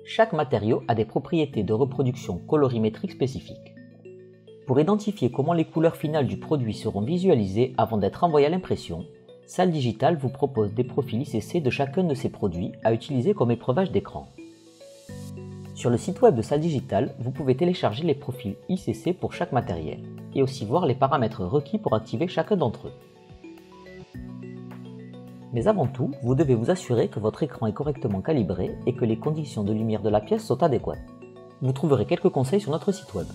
Chaque matériau a des propriétés de reproduction colorimétrique spécifiques. Pour identifier comment les couleurs finales du produit seront visualisées avant d'être envoyées à l'impression, Salle Digital vous propose des profils ICC de chacun de ces produits à utiliser comme épreuvage d'écran. Sur le site web de Salle Digital, vous pouvez télécharger les profils ICC pour chaque matériel et aussi voir les paramètres requis pour activer chacun d'entre eux. Mais avant tout, vous devez vous assurer que votre écran est correctement calibré et que les conditions de lumière de la pièce sont adéquates. Vous trouverez quelques conseils sur notre site web.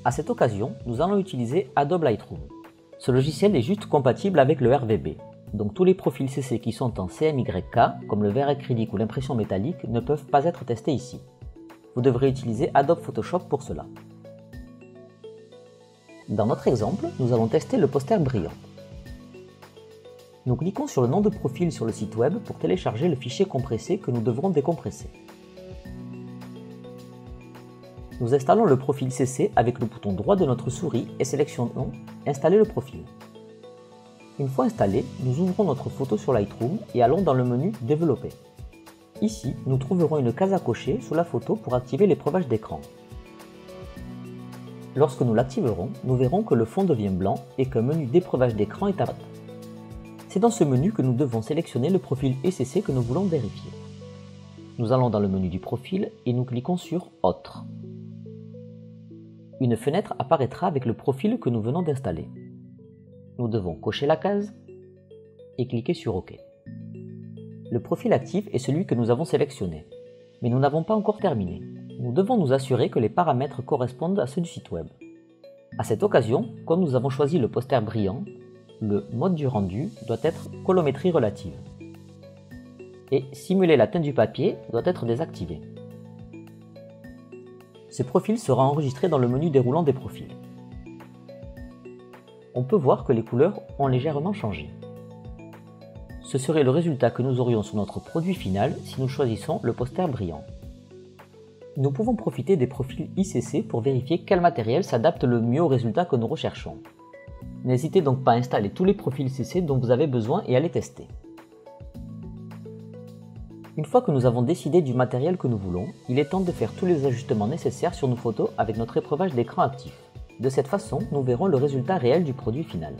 À cette occasion, nous allons utiliser Adobe Lightroom. Ce logiciel est juste compatible avec le RVB, donc tous les profils CC qui sont en CMYK, comme le verre acrylique ou l'impression métallique, ne peuvent pas être testés ici. Vous devrez utiliser Adobe Photoshop pour cela. Dans notre exemple, nous allons tester le poster brillant. Nous cliquons sur le nom de profil sur le site web pour télécharger le fichier compressé que nous devrons décompresser. Nous installons le profil CC avec le bouton droit de notre souris et sélectionnons « Installer le profil ». Une fois installé, nous ouvrons notre photo sur Lightroom et allons dans le menu « Développer ». Ici, nous trouverons une case à cocher sous la photo pour activer l'épreuvage d'écran. Lorsque nous l'activerons, nous verrons que le fond devient blanc et qu'un menu d'épreuvage d'écran est apparu. C'est dans ce menu que nous devons sélectionner le profil ECC que nous voulons vérifier. Nous allons dans le menu du profil et nous cliquons sur « Autres ». Une fenêtre apparaîtra avec le profil que nous venons d'installer. Nous devons cocher la case et cliquer sur OK. Le profil actif est celui que nous avons sélectionné, mais nous n'avons pas encore terminé. Nous devons nous assurer que les paramètres correspondent à ceux du site web. À cette occasion, comme nous avons choisi le poster brillant, le mode du rendu doit être colométrie relative. Et simuler la teinte du papier doit être désactivé. Ce profil sera enregistré dans le menu déroulant des profils. On peut voir que les couleurs ont légèrement changé. Ce serait le résultat que nous aurions sur notre produit final si nous choisissons le poster brillant. Nous pouvons profiter des profils ICC pour vérifier quel matériel s'adapte le mieux au résultat que nous recherchons. N'hésitez donc pas à installer tous les profils ICC dont vous avez besoin et à les tester. Une fois que nous avons décidé du matériel que nous voulons, il est temps de faire tous les ajustements nécessaires sur nos photos avec notre épreuvage d'écran actif. De cette façon, nous verrons le résultat réel du produit final.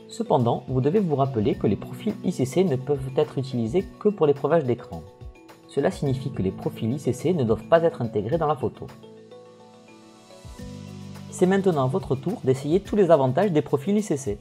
Cependant, vous devez vous rappeler que les profils ICC ne peuvent être utilisés que pour l'épreuvage d'écran. Cela signifie que les profils ICC ne doivent pas être intégrés dans la photo. C'est maintenant à votre tour d'essayer tous les avantages des profils ICC.